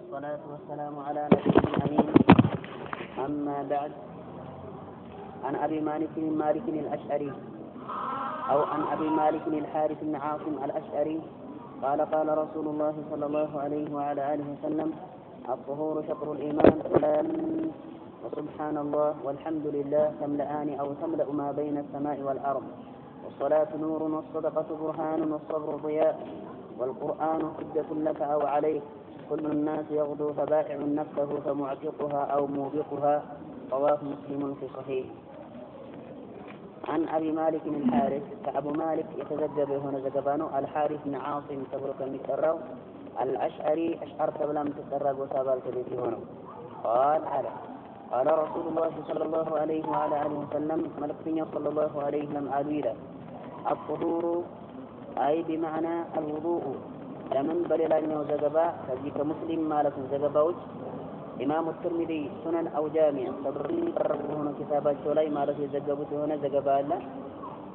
والصلاة والسلام على نبينا الأمين. أما بعد، عن أبي مالك الأشعري أو عن أبي مالك الحارث بن عاصم الأشعري قال قال رسول الله صلى الله عليه وعلى آله وسلم: الطهور شطر الإيمان، وسبحان الله والحمد لله تملأان أو تملأ ما بين السماء والأرض، والصلاة نور والصدقة برهان والصبر ضياء والقرآن حجة لك أو عليك، كل الناس يغدو فبائع نفسه فمعتقها أو موبقها. رواه مسلم في صحيح. عن أبي مالك الحارث كأبو مالك يتزجب هنا زجبانه الحارث بن عاصم تبرك المكرر الأشعري أشعر تبلا متكرر وسابال تبيتي هنا قال رسول الله صلى الله عليه وعلى آله وسلم ملكتني صلى الله عليه وسلم أدويلة الطهور أي بمعنى الوضوء لمن بللاني وزجبا فذيك مسلم مالك زجباوج إمام الترمذي سنن أو جامع صدرني هنا كتابات شولاي مالك يزجبوت هنا زجبا الله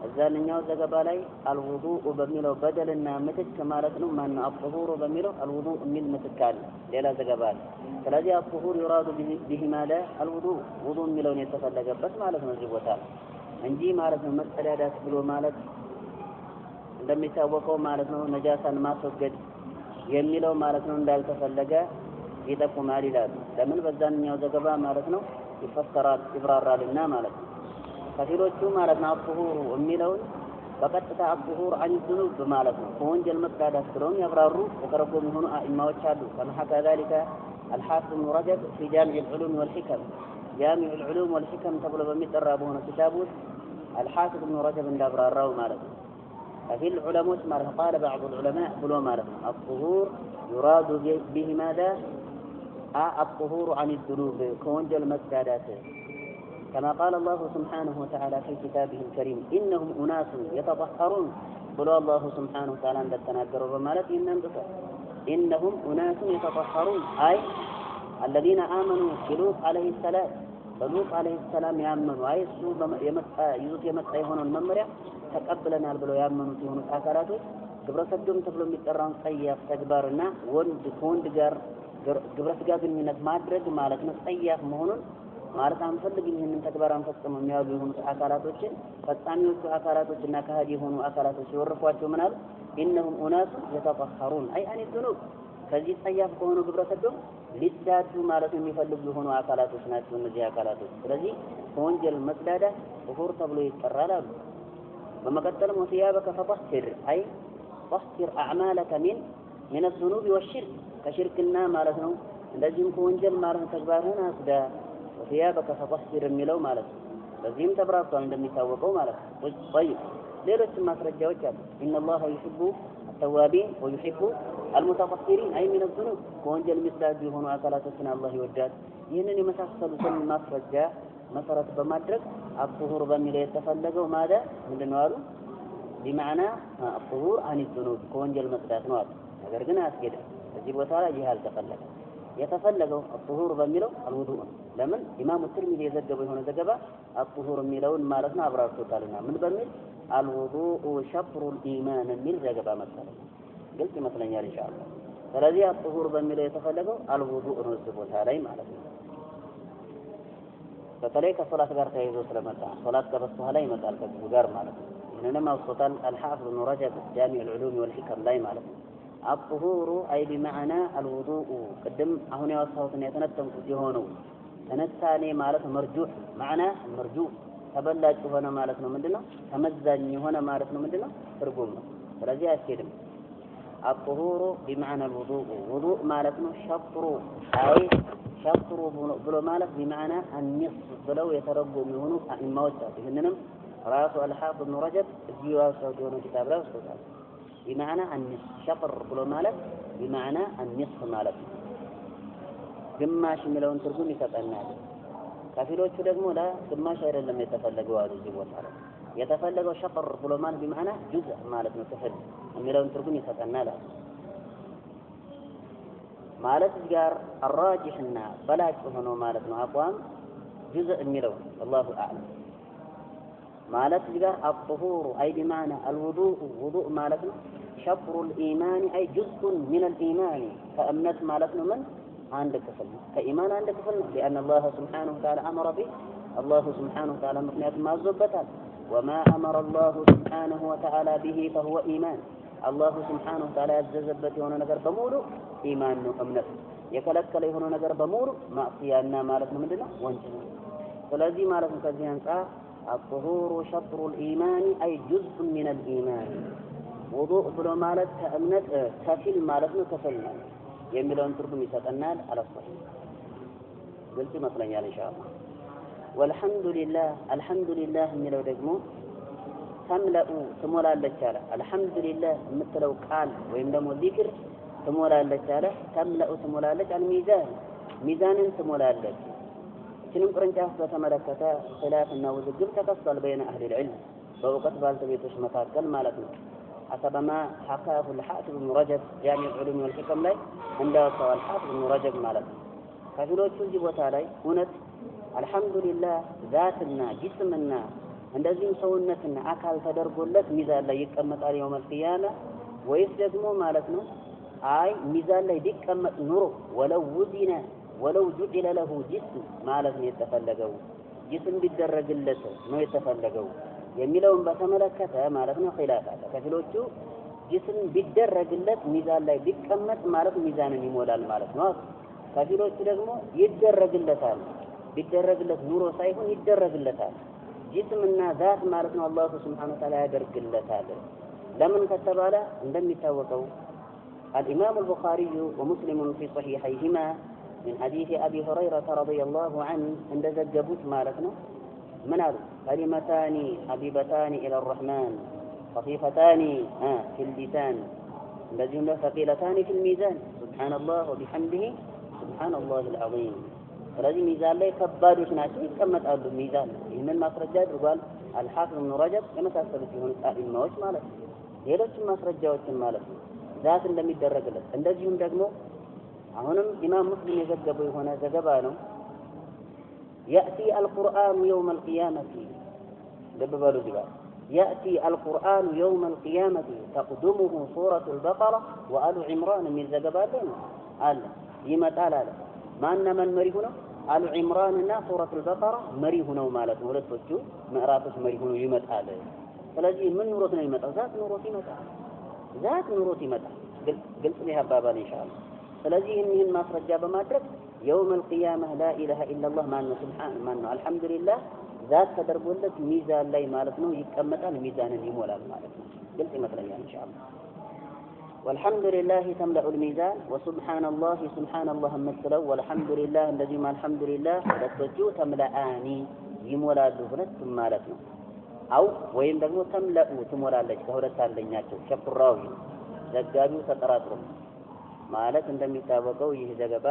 الزالنيا وزجبا لي الوضوء بميلو بدلنا متك كمالتنا من الطهور بميلو الوضوء من متكال ليلا زجبا. فلذي الطهور يراد به ماذا؟ الوضوء وضوء ميلون يتفلق بس مالتنا زجبوتال እንጂ ማለት ነው መጸዳዳት ብሎ ማለት እንደሚታወቀው ማለት ነው ነጃሳን ማስወገድ የሚለው ማለት ነው እንዳልተፈለገ ይጠቁማል ይላል። ለምን በዛኛው ዘገባ ማለት ነው ይፈሰራል ይብራራልና ማለት ነው። ከፊሎቹ ማለት ነው አጥሁሩ የሚለው በቀጥታ አጥሁር عن الذنوب ማለት ነው ከወንጀል መጽዳት ስለሆነ ያብራሩ የተረጎሙ ሆኖ አኢማዎች አሉ። ከመሐከ ذلك الحافظ ابن رجب في جامع العلوم والحكم جامع العلوم والحكم ተብሎ በሚጠራ በሆነ ኪታቡ الحافظ ابن رجب እንዳብራራው ማለት ነው። ففي العلماء ما قال بعض العلماء بلو مالك الطهور يراد به ماذا؟ الطهور عن الذنوب كونجل مسجدات كما قال الله سبحانه وتعالى في كتابه الكريم إنهم أناس يتطهرون بلو الله سبحانه وتعالى عند التناكر ومالك إنهم أناس يتطهرون أي الذين آمنوا بلوط عليه السلام بلوط عليه السلام يأمنوا أي سوء يمسع هنا الممرع ተቀበለናል ብለው ያመኑት የሆኑት አካላቶች ግብረ ሰዶም ተብሎ የሚጠራውን ጸያፍ ተግባርና ወንድ ከወንድ ጋር ግብረ ስጋ ግንኙነት ማድረግ ማለት ነው ጸያፍ መሆኑን ማለት አንፈልግም ይህንን ተግባር አንፈጽም የሚያሉ የሆኑት አካላቶችን ፈጻሚዎቹ አካላቶችና ከሃዲ የሆኑ አካላቶች ይወርፏቸው ምናል إنهم أناس يتطهرون أي عن الذنوب ከዚህ ጸያፍ ከሆኑ ግብረ ሰዶም ሊዳዱ ማለት የሚፈልጉ የሆኑ አካላቶች ናቸው እነዚህ አካላቶች። ስለዚህ ከወንጀል መጽዳዳት ጥሁር ተብሎ ይጠራል አሉ። ومقدم ثيابك فطهر أي طهر أعمالك من الذنوب والشرك كشركنا مالتنا لازم كونجل مالتنا تكبارنا أسدا وثيابك فطهر الملو مالتنا لازم تبرأت عندما يتوقعوا مالتنا. طيب ليلة ما ترجع وجهك إن الله يحب التوابين ويحب المتطهرين أي من الذنوب كونجل مثل هنا أكلاتنا الله يوجد يهنني مسافة سن ما ترجع መሰረት በማድረግ الطهور በሚለው የተፈለገው ماذا ምንድነው አሉ بمعنى الطهور عن الذنوب ከወንጀል መጽዳት ነው አሉ። ነገር ግን አስገደ እዚህ ቦታ ላይ ይህ አልተፈለገ የተፈለገው الطهور በሚለው الوضوء ለምን ኢማሙ ትርሚዚ የዘገበው የሆነ ዘገባ الطهور የሚለውን ማለት ነው አብራርቶታልና ምን በሚል الوضوء شطر الإيمان የሚል ዘገባ መሰለኝ ግልጽ ይመስለኛል ኢንሻአላህ። ስለዚህ الطهور በሚለው የተፈለገው الوضوء ነው እዚህ ቦታ ላይ ማለት ነው። በተለይ ከሶላት ጋር ተያይዞ ስለመጣ ሶላት ከበስተኋላ ላይ ይመጣል ከዚህ ጋር ማለት ነው። ይሄንንም አውስቶታል الحافظ ابن رجب جامع العلوم والحكم ላይ ማለት ነው። الطهور أي بمعنى الوضوء قدم አሁን ያወጣሁትና የተነተምኩት የሆነው ተነሳኔ ማለት መርጁህ معنى መርጁህ ተበላጭ ሆነ ማለት ነው ምንድነው ተመዛኝ ሆነ ማለት ነው ምንድነው ትርጉም ነው። ስለዚህ አስኬድም الطهور بمعنى الوضوء وضوء ማለት ነው شطر أي شطر بلو مالك بمعنى النصف بلو يترجم يهونو أئمة إنهم رأسه الحافظ ابن رجب الجواب سوجونه كتاب له بمعنى النصف شطر بلو مالك بمعنى النصف مالك ግማሽ የሚለውን ትርጉም ይሰጠናል። ከፊሎቹ ደግሞ ለግማሽ አይደለም የተፈለገው አሉ እዚህ ቦታ ላይ የተፈለገው شطر ብሎ ማለት بمعنى جزء ማለት ነው ክፍል የሚለውን ትርጉም ይሰጠናል ማለት ጋር الراجحና በላጭ ሆኖ ማለት ነው አቋም جزء የሚለው والله اعلم ማለት ጋር الطهور اي بمعنى الوضوء وضوء ማለት ነው شطر الايمان اي جزء من الايمان فامنت ማለት ነው ምን عند كفل كإيمان عند كفل لأن الله سبحانه وتعالى أمر به الله سبحانه وتعالى مقنيات ما زبطها وما أمر الله سبحانه وتعالى به فهو إيمان الله سبحانه وتعالى يززبت هنا نجر بمولو إيمان أمنه يكلك له هنا نجر بمولو معصية مالك من دنا وانجنا فلذي مالك كذيان الطهور شطر الإيمان أي جزء من الإيمان وضوء بلو مالك كأمنت كفل مالكنا كفلنا يملون تركم يسألنال على الصحيح قلت مثلا يعني إن شاء الله والحمد لله الحمد لله من لو دقمو تملأ تمولا للشارع الحمد لله مثل قال ويمدمو ذكر تمولا للشارع تملأ تمولا للشارع الميزان ميزان تمولا للشارع شنو قرنجاف بتملكته خلافنا وذكر تفصل بين أهل العلم فوقت بالتبيتش مكاكل مالتنا حسب ما حكاه الحافظ ابن رجب جامع العلوم والحكم لي عند الحافظ ابن رجب مالتنا كفلوش جبوتا لي هنا الحمد لله ذاتنا جسمنا እንደዚህም ሰውነትና አካል ተደርጎለት ሚዛን ላይ ይቀመጣል يوم القيامه ወይስ ደግሞ ማለት ነው አይ ሚዛን ላይ ቢቀመጥ ኑሮ ወለው جعل له جسم ማለት ነው የተፈለገው ጅስም ቢደረግለት ነው የተፈለገው የሚለውን በተመለከተ ማለት ነው ኺላፍ አለ ከፊሎቹ ጅስም ቢደረግለት ሚዛን ላይ ቢቀመጥ ማለት ሚዛንን ይሞላል ማለት ነው ከፊሎቹ ደግሞ ይደረግለታል ቢደረግለት ኑሮ ሳይሆን ይደረግለታል جسمنا ذات مالتنا الله سبحانه وتعالى يدرك اللتال لمن كتبالا عندما يتوقعوا الإمام البخاري ومسلم في صحيحيهما من حديث أبي هريرة رضي الله عنه عند زجبوت مالتنا منال كلمتان حبيبتان إلى الرحمن خفيفتان في اللسان الذين ثقيلتان في الميزان سبحان الله وبحمده سبحان الله العظيم ስለዚህ ሚዛን ላይ ከባዶች ናቸው ይቀመጣሉ ሚዛን ይሄንን ማስረጃ አድርጓል አልሐፊዝ ኢብኑ ረጀብ የመሳሰሉት የሆኑ ጣኢማዎች ማለት ነው ሌሎችም ማስረጃዎችን ማለት ነው ዛት እንደሚደረግለት እንደዚሁም ደግሞ አሁንም ኢማም ሙስሊም የዘገበው የሆነ ዘገባ ነው يأتي القرآن يوم القيامة دببالو دبال يأتي القرآن يوم القيامة تقدمه سورة البقرة وآل عمران من زجباتين قال يمتال من مريه ነው አሉ ዒምራን እና ሱረቱል በቀራ መሪ ሆነው ማለት ነው ሁለቶቹ ምዕራፎች መሪ ሆነው ይመጣል ስለዚህ ምን ኑሮት ነው ይመጣው ዛት ኑሮት ይመጣል ግልጽ ነው ያባባል ኢንሻአላህ ስለዚህ ይህን ማስረጃ በማድረግ يوم القيامه لا اله الا الله ማን ነው አልহামዱሊላህ ዛት ተደርጎለት ሚዛን ላይ ማለት ነው ይቀመጣል ሚዛንን ይሞላል ማለት ነው ግልጽ ይመስለኛል ኢንሻአላህ والحمد لله تملأ الميزان وسبحان الله مثله والحمد لله الذي ما الحمد لله ለቶቹ تملأاني ይሞላሉ ሁለቱም ማለት ነው አው ወይም ደግሞ ተምለኡ ትሞላለች ከሁለት አንደኛቸው ሸፍራው ዘጋቢው ተጠራጥሮ ማለት እንደሚታወቀው ይህ ዘገባ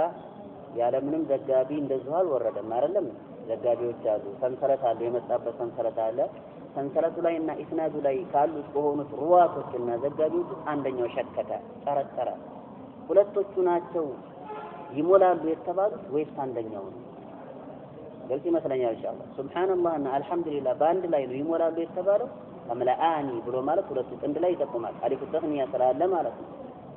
ያለምንም ዘጋቢ እንደዚሁ አልወረደም አይደለም ዘጋቢዎች አሉ ሰንሰለት አለ የመጣበት ሰንሰለት አለ ሰንሰለቱ ላይ እና ኢስናዱ ላይ ካሉ ሆኑት ሩዋቶችና ዘጋቢዎች አንደኛው ሸከተ ጠረጠረ ሁለቶቹ ናቸው ይሞላሉ የተባሉት ወይስ አንደኛው ነው ግልጽ ይመስለኛል ኢንሻአላህ ሱብሃንአላህ እና አልহামዱሊላህ ባንድ ላይ ነው ይሞላሉ የተባለው ተምለአኒ ብሎ ማለት ሁለቱ ጥንድ ላይ ይጠቁማል አሊፍ ተኽኒያ ስላለ ማለት ነው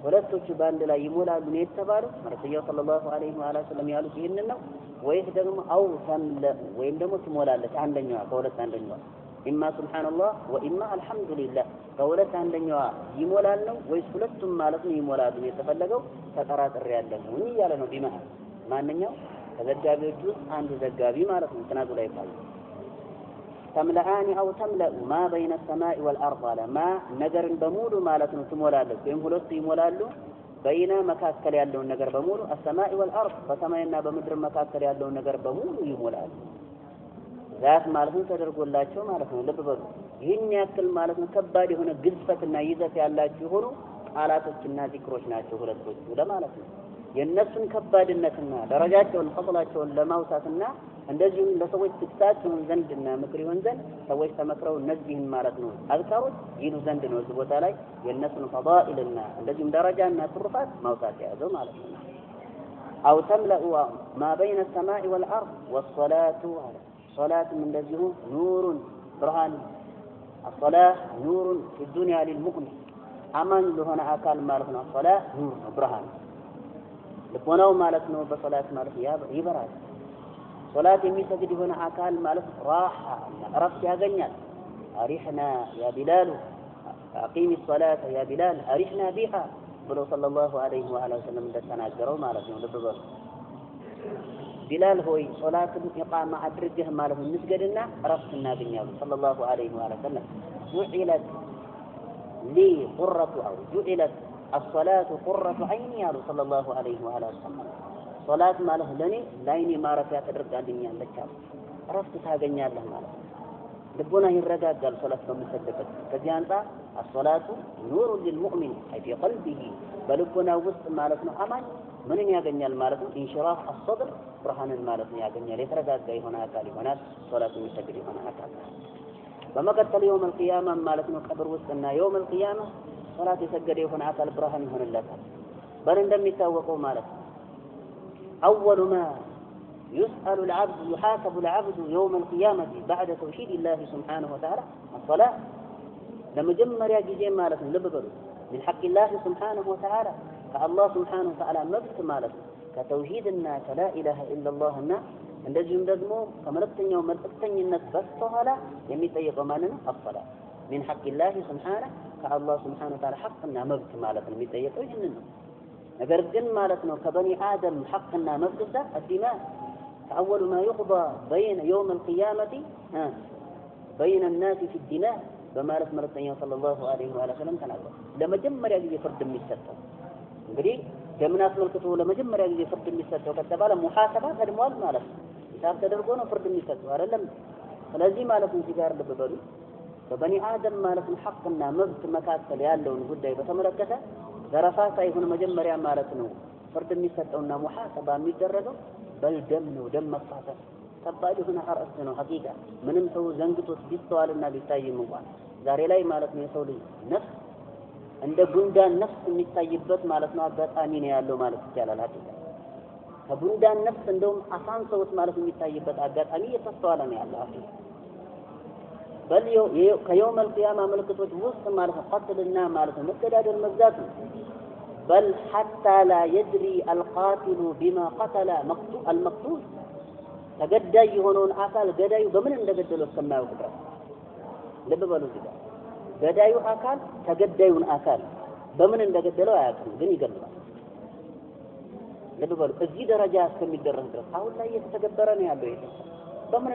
ሁለቶቹ ባንድ ላይ ይሞላሉ ነው የተባለው ረሱላህ ሰለላሁ ዐለይሂ ወሰለም ያሉት ይሄንን ነው ወይስ ደግሞ አው ተምለኡ ወይም ደግሞ ትሞላለች አንደኛዋ ከሁለት አንደኛዋ إما سبحان الله وإما الحمد لله فولت عندنا يمولال ነው ወይስ ሁለቱም ማለት ነው ይሞላሉ የተፈለገው ተጠራጥሬ ያለው ነው ይያለነው ቢማ ማንኛው ተዘጋቢዎቹ አንዱ ዘጋቢ ማለት ነው ተናዱ ላይ ይባል ተምለአኒ አው ተምለኡ ما بين السماء والارض ما ነገርን በሙሉ ማለት ነው ትሞላለች ወይም ሁለቱ ይሞላሉ በይና መካከል ያለውን ነገር በሙሉ السماء والارض በሰማይና በምድር መካከል ያለውን ነገር በሙሉ ይሞላሉ ዛት ማለት ነው ተደርጎላቸው ማለት ነው ልብ በሉ ይሄን ያክል ማለት ነው ከባድ የሆነ ግዝፈትና ይዘት ያላችሁ ሆኖ ቃላቶችና ዚክሮች ናቸው ሁለቶቹ ለማለት ነው የነሱን ከባድነትና ደረጃቸውን ፈضላቸውን ለማውሳትና እንደዚሁም ለሰዎች ትክታቸውን ዘንድና ምክር ይሆን ዘንድ ሰዎች ተመክረው እነዚህን ማለት ነው አዝካሮች ይሉ ዘንድ ነው እዚህ ቦታ ላይ የነሱን ፈዳኢልና እንደዚሁም ደረጃና ትሩፋት ማውሳት ያዘው ማለት ነው አው ተምለኡ ما بين السماء والارض والصلاه صلاة من ذيه نور برهان الصلاة نور في الدنيا للمؤمن أمن له هنا أكل مالنا الصلاة نور برهان ልቦናው ማለት ነው በሶላት ማለት ይበራል። ሶላት የሚሰግድ የሆነ አካል ማለት ራሓ እረፍት ያገኛል። አሪሕና ያ ቢላሉ አቂሚ ሶላተ ያ ቢላል አሪሕና ቢሃ ብሎ ሰለላሁ ዐለይሂ ወሰለም እንደተናገረው ማለት ነው። ልብ በሉ ቢላል ሆይ ሶላትን ኢቃማ አድርገህ ማለት ነው እንስገድና እረፍት እናገኛለን። ሰለላሁ ዐለይሂ ወሰለም ጁዒለት ሊ ቁረቱ አው ጁዒለት الصلاة قرة عيني ያሉ ሰለላሁ ዐለይሂ ወሰለም ሶላት ማለት ለኔ ላይኔ ማረፊያ ተደርጋልኛለች አሉ። እረፍት ታገኛለህ ማለት ነው። ልቦና ይረጋጋል ሶላት በሚሰግድበት። ከዚህ አንፃር الصلاة نور للمؤمن أي في قلبه በልቦና ውስጥ ማለት ነው አማኝ ምንን ያገኛል ማለት ነው ኢንሽራህ الصدر ብርሃንን ማለት ነው ያገኛል። የተረጋጋ የሆነ አካል ይሆናል ሶላት የሚሰግድ የሆነ አካል። በመቀጠል يوم القيامة ማለት ነው ቀብር ውስጥና يوم القيامة ሶላት የሰገደ የሆነ አካል ብርሃን ይሆንለታል። በል እንደሚታወቀው ማለት أول ما يسأل العبد يحاسب العبد يوم القيامة بعد توحيد الله سبحانه وتعالى الصلاة لمجمريا ጊዜ ማለት ነው ልብ በሉ من حق الله سبحانه وتعالى كالله سبحانه وتعالى መብት ማለት ነው ከተውሂድና ከلا إله إلا الله እና እንደዚሁም ደግሞ ከመልእክተኛው መልእክተኝነት በስተኋላ የሚጠየቀው ማለት ነው الصلاة من حق الله سبحانه كالله سبحانه وتعالى حقنا مبت ማለት ነው የሚጠየቀው ይህንን ነው። ነገር ግን ማለት ነው ከበኒ አደም حقنا مبت الدماء فأول ما يقضى بين يوم القيامة بين الناس في الدماء በማለት መልእክተኛው ሰለላሁ ዐለይሂ ወሰለም ተናገሩ። ለመጀመሪያ ጊዜ ፍርድ የሚሰጠው እንግዲህ ደምን አስመልክቶ ለመጀመሪያ ጊዜ ፍርድ የሚሰጠው ከተባለ ሙሐሰባ ቀድሟል ማለት ነው። ሂሳብ ተደርጎ ነው ፍርድ የሚሰጠው አይደለም። ስለዚህ ማለት ነው እዚህ ጋር ልብ በሉ በበኒ አደም ማለት ነው ሐቅና መብት መካከል ያለውን ጉዳይ በተመለከተ ዘረፋ ሳይሆን መጀመሪያ ማለት ነው ፍርድ የሚሰጠውና ሙሐሰባ የሚደረገው በልደም ነው። ደም መፋሰስ ከባድ የሆነ አርዕስት ነው። ሐቂቃ ምንም ሰው ዘንግቶት ቢስተዋልና ቢታይም እንኳን ዛሬ ላይ ማለት ነው የሰው ልጅ ነፍስ እንደ ጉንዳን ነፍስ የሚታይበት ማለት ነው አጋጣሚ ነው ያለው ማለት ይቻላል። ሐቂቃ ከጉንዳን ነፍስ እንደውም አሳንሰውት ማለት የሚታይበት አጋጣሚ እየተስተዋለ ነው ያለው ሐቂቃ በል ከየውም القيامة ምልክቶች ውስጥ ማለት ነው ቀትልና ማለት ነው መገዳደል መብዛት ነው። በል حتى لا يدري القاتل بما قتل المقتول ተገዳይ የሆነውን አካል ገዳዩ በምን እንደገደለው እስከማያውቅ ድረስ ልብ በሉ እዚህ ጋር ገዳዩ አካል ተገዳዩን አካል በምን እንደገደለው አያውቅም፣ ግን ይገድላል። ልብ በሉ እዚህ ደረጃ እስከሚደረስ ድረስ አሁን ላይ እየተተገበረ ነው ያለው። ይሄ በምን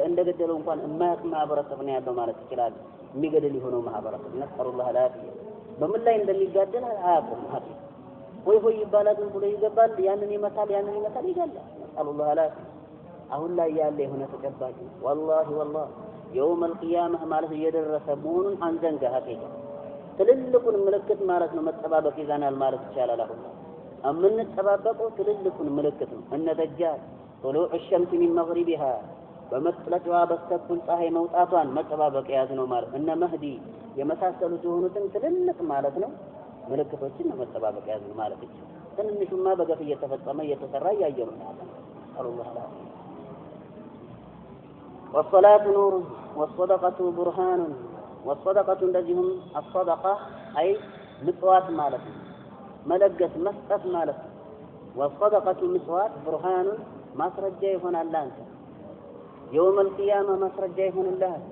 እንደገደለው እንኳን የማያውቅ ማህበረሰብ ነው ያለው ማለት ይችላል። የሚገድል የሆነው ማህበረሰብ ነስአሉላህ አልዓፊያ በምን ላይ እንደሚጋደል አያውቅም። ሀቂቃ ወይ ሆይ ይባላል ብሎ ይገባል፣ ያንን ይመታል ይገላል። ነስአሉላህ አልዓፊያ አሁን ላይ ያለ የሆነ ተጨባጭ ወላሂ የውም القيامة ማለት እየደረሰ መሆኑን አንዘንጋ። ሀቂቃ ትልልቁን ምልክት ማለት ነው መጠባበቅ ይዘናል ማለት ይቻላል። አሁን የምንጠባበቀው ትልልቁን ምልክት ነው። እነ ደጃል طلوع الشمس من مغربها በመጥለቂዋ በስተኩል ፀሐይ መውጣቷን መጠባበቅ ያዝነው ማለት እነ መህዲ የመሳሰሉት የሆኑትን ትልልቅ ማለት ነው ምልክቶችን መጠባበቅ ያዝነው ማለት ይቻላል። ትንሹማ በገፍ እየተፈጸመ እየተሰራ ያየነው ማለት ነው። አላህ አላህ والصلاة نور والصدقة برهان والصدقة እንደዚሁም الصدقة أي ምጽዋት ማለት ነው መለገስ መስጠት ማለት ነው። والصدقة ምጽዋት برهان ማስረጃ ይሆናል አንተ يوم القيامة ማስረጃ ይሆንልሃል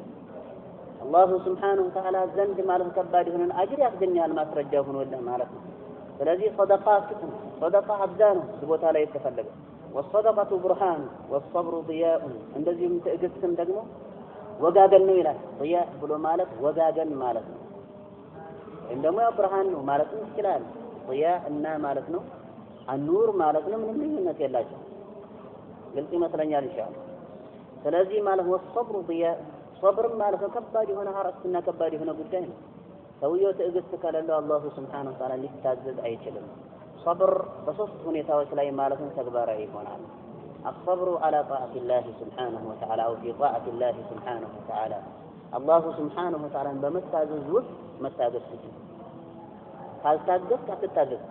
አላሁ ስብሓነሁ ወተዓላ ዘንድ ማለት ከባድ የሆነን አጅር ያስገኛል ማስረጃ ሆኖልህ ማለት ነው። ስለዚህ صدقة አብዛ ነው ቦታ ላይ የተፈለገው والصدقة برهان والصبر ضياء እንደዚህም ትዕግስትም ደግሞ ወጋገን ነው ይላል። ضياء ብሎ ማለት ወጋገን ማለት ነው። እንደሞ ብርሃን ነው ማለት ይችላል። ضياء እና ማለት ነው النور ማለት ነው። ምንም ልዩነት የላቸው ግልጽ ይመስለኛል ኢንሻአላህ። ስለዚህ ማለት والصبر ضياء صبر ማለት ከባድ የሆነ ሐረስና ከባድ የሆነ ጉዳይ ነው። ሰውየው ትዕግስት ከሌለው አላሁ ስብሓነሁ ወተዓላ ሊታዘዝ አይችልም። صبر በሶስት ሁኔታዎች ላይ ማለት ነው ተግባራዊ ይሆናል። الصبر على طاعة الله سبحانه وتعالى أو في طاعة الله سبحانه وتعالى الله سبحانه وتعالى በመታዘዝ ውስጥ መታገስ ነው። ካልታገስ አትታገስ።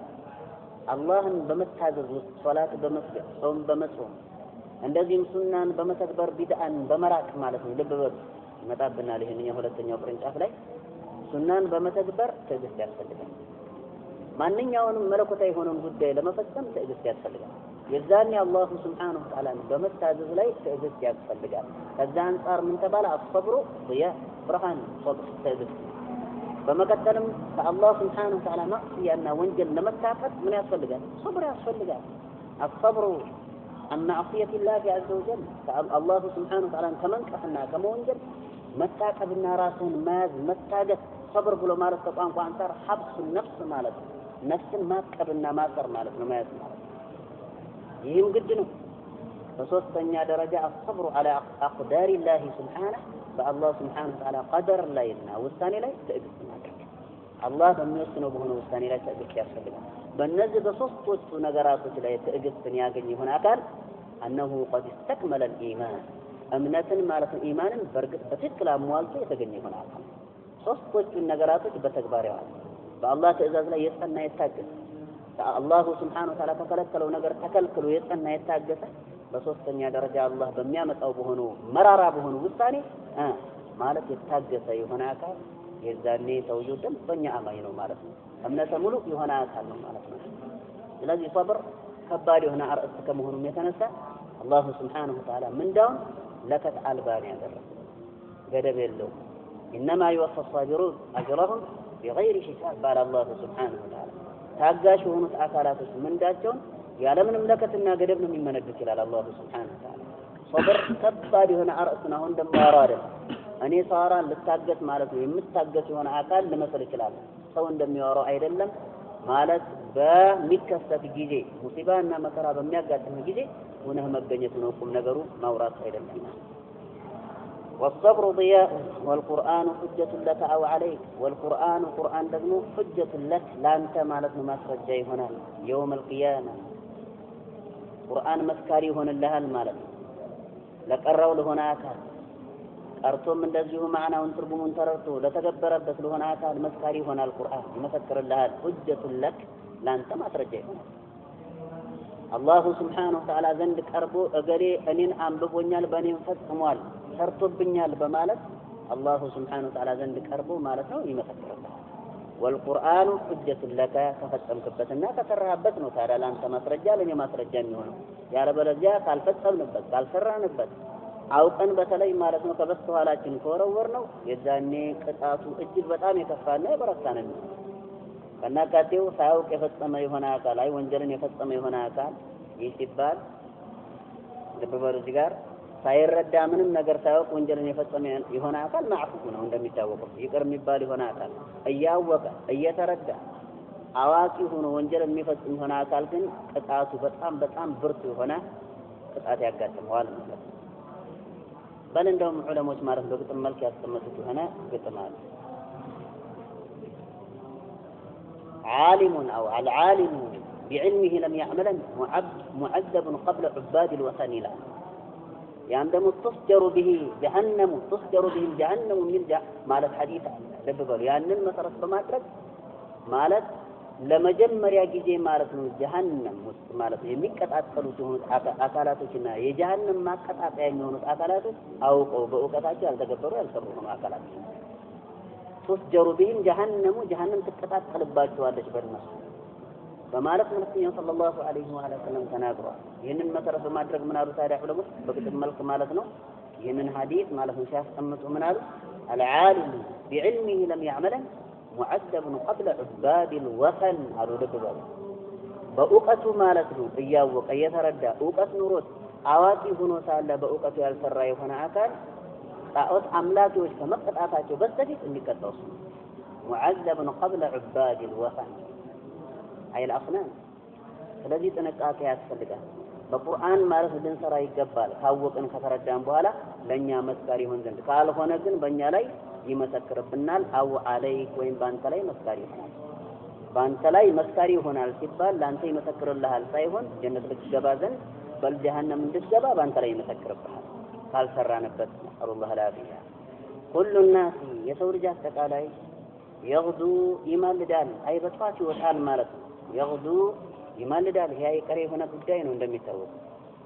አላህን በመታዘዝ ውስጥ ሶላት በመስገድ ጾም በመጾም እንደዚህም ሱናን በመተግበር ቢድአን በመራቅ ማለት ነው። ልብ በሉ ይመጣብናል። ይሄንኛው ሁለተኛው ቅርንጫፍ ላይ ሱናን በመተግበር ትዕግስት ያስፈልጋል። ማንኛውንም መለኮታዊ የሆነውን ጉዳይ ለመፈጸም ትዕግስት ያስፈልጋል። የዛኔ አላሁ ሱብሓነሁ ወተዓላ በመታዘዝ ላይ ትዕግስት ያስፈልጋል። ከዛ አንፃር ምን ተባለ? አስፈብሩ ضياء ብርሃን ሶብር ትዕግስት። በመቀጠልም ከአላህ ሱብሓነሁ ወተዓላ ማዕሲያና ወንጀል ለመታቀብ ምን ያስፈልጋል? ሶብር ያስፈልጋል። አስፈብሩ عن معصية الله عز وجل الله سبحانه وتعالى كمن كفنا كما وانجل متاكبنا راسون ماز متاجت صبر بلو مالت تقوان قوانتار حبس النفس مالت نفس ما كبنا ما صر مالت نماز مالت يهم قدنو فصوصتنيا درجة الصبر على أقدار الله سبحانه فالله سبحانه وتعالى قدر لا يلنا والثاني لا يتأبس الله بميوسنو بهنا والثاني لا يتأبس يا በእነዚህ በሶስቶቹ ነገራቶች ላይ ትዕግስትን ያገኝ ይሆን አካል أنه قد استكمل الإيمان እምነትን ማለት ኢማንን በርግጥ በትክክል አሟልቶ የተገኘ ይሆን አካል ሶስቶቹን ነገራቶች በተግባር ያዋል በአላህ ትእዛዝ ላይ የጸና የታገሰ አላሁ ሱብሓነሁ ወተዓላ ከከለከለው ነገር ተከልክሎ የጸና የታገሰ በሶስተኛ ደረጃ አላህ በሚያመጣው በሆኑ መራራ በሆኑ ውሳኔ ማለት የታገሰ ይሆን አካል የዛኔ ሰውየው ደንበኛ አማኝ ነው ማለት ነው። እምነተ ሙሉ የሆነ አካል ነው ማለት ነው። ስለዚህ ሰብር ከባድ የሆነ አርዕስት ከመሆኑም የተነሳ አላሁ ሱብሓነሁ ወተዓላ ምንዳውን ለከት አልባን ያደረገ ገደብ የለውም። ኢነማ ይወፋ الصابرون أجرهم بغير حساب ባለ አላሁ ሱብሓነሁ ወተዓላ ታጋሽ የሆኑት አካላቶች ምንዳቸውን ያለምንም ለከትና ገደብ ነው የሚመነዱት ይላል አላሁ ሱብሓነሁ ወተዓላ። ሰብር ከባድ የሆነ አርዕስት ነው። አሁን ደግሞ አይደለም እኔ ሳራን ልታገስ ማለት ነው የምታገስ የሆነ አካል ልመስል ይችላል። ሰው እንደሚያወራው አይደለም ማለት በሚከሰት ጊዜ ሙሲባና መከራ በሚያጋጥም ጊዜ ሆነህ መገኘት ነው ቁም ነገሩ ማውራት አይደለም። والصبر ضياء والقرآن حجة لك أو عليك والقرآن قرآن ደግሞ حجة لك ላንተ ማለት ነው ማስረጃ ይሆናል يوم القيامة ቁርአን መስካሪ ይሆንልሃል ማለት ነው ለቀረው ለሆነ አካል ቀርቶም እንደዚሁ ማዕናውን ትርጉሙን ተረድቶ ለተገበረበት ለሆነ አካል መስካሪ ይሆናል ቁርአን ይመሰክርልሃል حجة لك ላንተ ማስረጃ ይሆናል አላሁ ሱብሓነሁ ወተዓላ ዘንድ ቀርቦ እገሌ እኔን አንብቦኛል በእኔም ፈጽሟል ሰርቶብኛል በማለት አላሁ ሱብሓነሁ ወተዓላ ዘንድ ቀርቦ ማለት ነው ይመሰክርልሃል والقرآن حجة لك ከፈጸምክበትና ከሰራህበት ነው ታዲያ ላንተ ማስረጃ ለኔ ማስረጃ የሚሆነው ያለበለዚያ ካልፈጸምንበት ካልሰራንበት አውቀን በተለይ ማለት ነው ከበስተኋላችን ከወረወር ነው የዛኔ ቅጣቱ እጅግ በጣም የከፋና የበረታ ነው። ከናካቴው ሳያውቅ የፈጸመ የሆነ አካል አይ ወንጀልን የፈጸመ የሆነ አካል ይህ ሲባል ልብ በሉ እዚህ ጋር ሳይረዳ ምንም ነገር ሳያውቅ ወንጀልን የፈጸመ የሆነ አካል ማዕፉ ነው እንደሚታወቀው ይቅር የሚባል የሆነ አካል እያወቀ እየተረዳ አዋቂ ሆኖ ወንጀል የሚፈጽም የሆነ አካል ግን ቅጣቱ በጣም በጣም ብርቱ የሆነ ቅጣት ያጋጥመዋል ማለት ነው። በል እንደውም ዑለሞች ማለት በግጥም መልክ ያስቀመጡት የሆነ ግጥም አለ عالم أو العالم بعلمه لم يعملا معذب قبل عباد الوثن لا يعني تصدر به جهنم من مالت حديث لببل يعني المسرس بماترك مالت ለመጀመሪያ ጊዜ ማለት ነው ጀሃነም ውስጥ ማለት ነው የሚቀጣጠሉት የሆኑት አካላቶችና የጀሃነም ማቀጣጣያ የሚሆኑት አካላቶች አውቀው በእውቀታቸው ያልተገበሩ ያልሰሩ ሆኖ አካላቶች ቱስጀሩ ቢሂም ጀሃነም ትቀጣጠልባቸዋለች በእነሱ በማለት መልእክተኛው ሰለላሁ ዐለይሂ ወሰለም ተናግረዋል። ይህንን መሰረት በማድረግ ምን አሉ ታዲያ ዑለሞች በግጥም መልክ ማለት ነው ይህንን ሐዲስ ማለት ነው ሲያስቀምጡ ምን አሉ العالم بعلمه لم يعملا معذب قبل عباد الوثن አሉ ለበባው በእውቀቱ ማለት ነው እያወቀ እየተረዳ እውቀት ኑሮት አዋቂ ሆኖ ሳለ በእውቀቱ ያልሰራ የሆነ አካል ጣዖት አምላኪዎች ከመቀጣታቸው በስተፊት እንዲቀጣው معذب قبل عباد الوثن أي الأصنام ስለዚህ ጥንቃቄ ያስፈልጋል። በቁርአን ማለት ልንሰራ ይገባል ካወቅን ከተረዳን በኋላ ለኛ መስካሪ ሆን ዘንድ ካልሆነ ግን በእኛ ላይ ይመሰክርብናል አው አለይክ ወይም ባንተ ላይ መስካሪ ይሆናል። ባንተ ላይ መስካሪ ይሆናል ሲባል ላንተ ይመሰክርልሃል ሳይሆን ጀነት ልትገባ ዘንድ በልጀሃነም እንድትገባ ባንተ ላይ ይመሰክርብሃል ካልሰራንበት አላህ ላፊያ ሁሉ الناس የሰው ልጅ አጠቃላይ ይغዱ ይማልዳል አይ በጧት ይወጣል ማለት ነው ይغዱ ይማልዳል ይሄ የቀረ የሆነ ጉዳይ ነው እንደሚታወቅ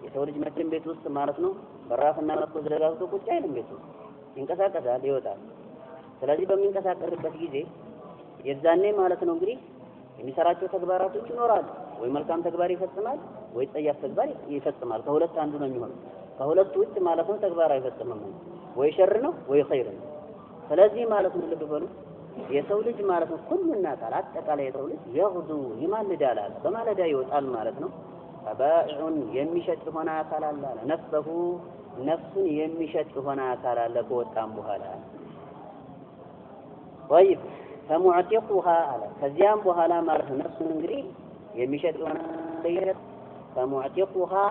የሰው ልጅ መቼም ቤት ውስጥ ማለት ነው በራፍና መስኮት ዘጋግቶ ቁጭ አይልም ቤት ውስጥ ይንቀሳቀሳል ይወጣል። ስለዚህ በሚንቀሳቀስበት ጊዜ የዛኔ ማለት ነው እንግዲህ የሚሰራቸው ተግባራቶች ይኖራሉ። ወይ መልካም ተግባር ይፈጽማል ወይ ጸያፍ ተግባር ይፈጽማል። ከሁለት አንዱ ነው የሚሆነው። ከሁለቱ ውጭ ማለት ነው ተግባር አይፈጽምም። ወይ ሸር ነው ወይ ኸይር ነው። ስለዚህ ማለት ነው ልብ በሉ የሰው ልጅ ማለት ነው ሁሉና ቃል አጠቃላይ የሰው ልጅ የጉዱ ይማልዳል አለ። በማለዳ ይወጣል ማለት ነው። ተባኢዑን የሚሸጥ ሆነ አካል አለ ነፍሰሁ ነፍሱን የሚሸጥ ሆነ አካል አለ ከወጣም በኋላ طيب فمعتقها አለ ከዚያም በኋላ ማለት ነው ነፍሱን እንግዲህ የሚሸጥ ሆነ فمعتقها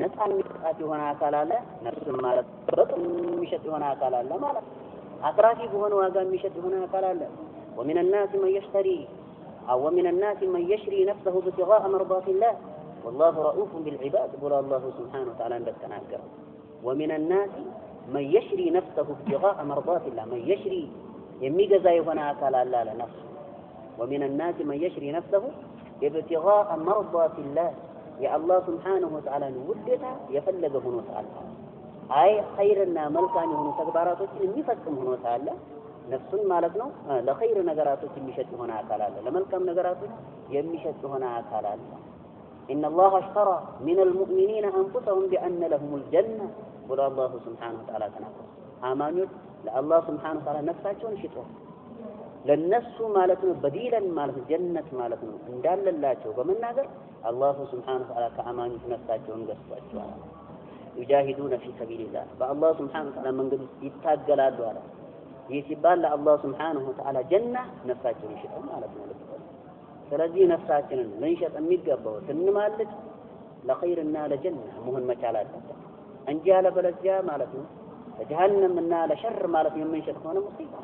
ነፃ የሚወጣት የሆነ አካል አለ ነፍሱን ማለት በጣም የሚሸጥ የሆነ አካል አለ ማለት አትራፊ በሆነ ዋጋ የሚሸጥ የሆነ አካል አለ ومن الناس من يشتري أو ومن الناس من يشري نفسه ابتغاء مرضات الله والله رؤوف بالعباد قال الله سبحانه وتعالى عند التناكر ومن الناس من يشري نفسه ابتغاء مرضات الله من يشري يميجز يهنا أكل الله لنفسه ومن الناس من يشري نفسه ابتغاء مرضات الله يا الله سبحانه وتعالى ودتها يفلقه وتعالى أي خيرنا ملكان يهون تكباراتك يفتهم هنا وتعالى نفس مالتنا لخير نجاراتك يمشت هنا أكل الله لملكام نجاراتك يمشت هنا أكل الله إن الله اشترى من المؤمنين أنفسهم بأن لهم الجنة قال الله سبحانه وتعالى تناقض آمانيت لله سبحانه وتعالى نفساتهم شتوه للنفس مالتنا بديلا مالت الجنة مالتنا إن دال الله ومن ناقر الله سبحانه وتعالى كأمانيت نفساتهم قصوا يجاهدون في سبيل الله فالله سبحانه وتعالى من قد يتاقل الدوالة يسيبال الله سبحانه وتعالى جنة نفساتهم شتوه مالتنا ስለዚህ ነፍሳችንን መንሸጥ የሚገባው ስንማልድ ለኸይርና ለጀና መሆን መቻል አለበት እንጂ ያለበለዚያ ማለት ነው ለጀሃነምና ለሸር ማለት የምንሸጥ ሆነ ሙሲባ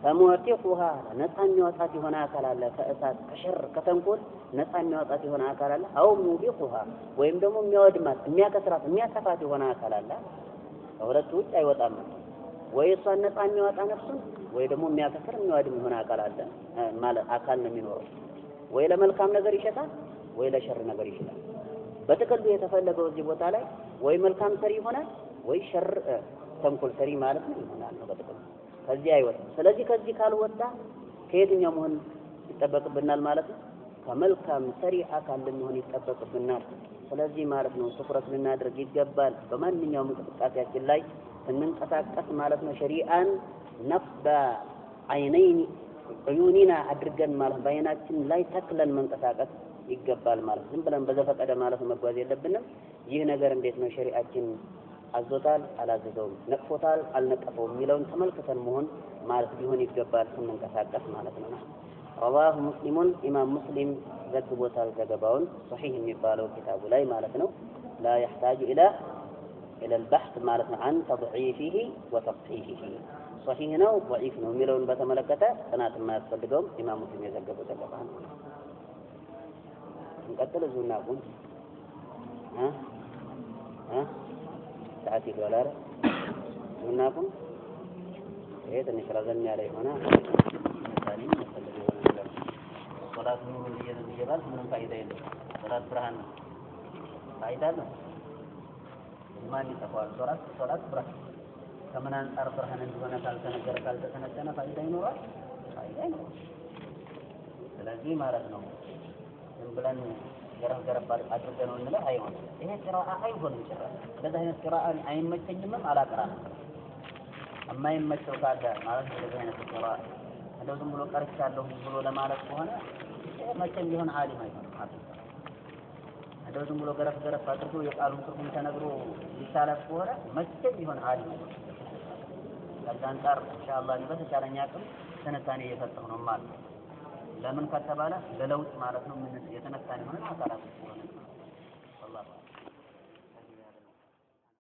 فمعتقها ነፃ የሚያወጣት የሆነ አካል አለ ከእሳት ከሸር ከተንኮል ነፃ የሚያወጣት የሆነ አካል አለ አው ሙቢቁها ወይም ደግሞ የሚያወድማት የሚያከስራት የሚያጠፋት የሆነ አካል አለ ከሁለቱ ውጭ አይወጣም ወይ እሷን ነፃ የሚያወጣ ነፍሱን ወይ ደግሞ የሚያከስር የሚያወድም የሆነ አካል አለ ማለት አካል ነው የሚኖረው ወይ ለመልካም ነገር ይሸጣል ወይ ለሸር ነገር ይሸጣል በተከሉ የተፈለገው እዚህ ቦታ ላይ ወይ መልካም ሰሪ ይሆናል ወይ ሸር ተንኮል ሰሪ ማለት ነው ይሆናል ነው በተከሉ ከዚህ አይወጣም ስለዚህ ከዚህ ካልወጣ ከየትኛው መሆን ይጠበቅብናል ማለት ነው ከመልካም ሰሪ አካል ልንሆን ይጠበቅብናል ስለዚህ ማለት ነው ትኩረት ልናደርግ ይገባል በማንኛውም እንቅስቃሴያችን ላይ ስንንቀሳቀስ ማለት ነው ሸሪዓን ነፍበ አይነይን عيوننا አድርገን ማለት በአይናችን ላይ ተክለን መንቀሳቀስ ይገባል ማለት ዝም ብለን በዘፈቀደ ማለት መጓዝ የለብንም ይህ ነገር እንዴት ነው ሸሪዓችን አዞታል አላዘዘውም ነቅፎታል አልነቀፈውም የሚለውን ተመልክተን መሆን ማለት ሊሆን ይገባል ስንንቀሳቀስ ማለት ነው رواه مسلم امام مسلم ዘግቦታል ዘገባውን صحيح የሚባለው ኪታቡ ላይ ማለት ነው لا يحتاج الى البحث ማለት ነው عن تضعيفه وتصحيحه صحيح ነው ضعيف ነው የሚለውን በተመለከተ ጥናት የማያስፈልገው ኢማም ሙስሊም የዘገበው ዘገባ ነው እንቀጥል ዙና ቁን ሰዓት ይሏል ዙና ቁን ይሄ ትንሽ ረዘም ያለ ይሆና ምሳሌ መፈልገው ነገር ሶላት ኑሩ ይየባል ምንም ፋይዳ የለም ሶላት ብርሃን ነው ፋይዳ ነው ማን ይጠፋል ሶላት ብርሃን ከምን አንፃር ብርሃን እንደሆነ ካልተነገረ ካልተተነተነ ፋይዳ ይኖራል ፋይዳ ይኖራል ስለዚህ ማለት ነው ዝም ብለን ገረፍ አድርገን እንለ አይሆንም ይሄ ቅራአ አይሆንም ጭራሽ እንደዚህ አይነት ቅራአ አይመቸኝም አላቀራም የማይመቸው ካለ ማለት እንደዚህ አይነት ቅራአ እንደው ዝም ብሎ ቀርቻለሁ ብሎ ለማለት ከሆነ መቼም ቢሆን ዓሊም አይሆንም ማለት እንደው ዝም ብሎ ገረፍ አድርጎ የቃሉን ትርጉም ተነግሮ ይቻላል ከሆነ መቼም ቢሆን ዓሊም አይሆንም ከዛ አንፃር ኢንሻአላህ በተቻለኝ አቅም ተነታኔ እየፈጠሁ ነው ማለት ለምን ከተባለ ለለውጥ ማለት ነው ምን የተነታኔ ሆነ አካላት ነው አላህ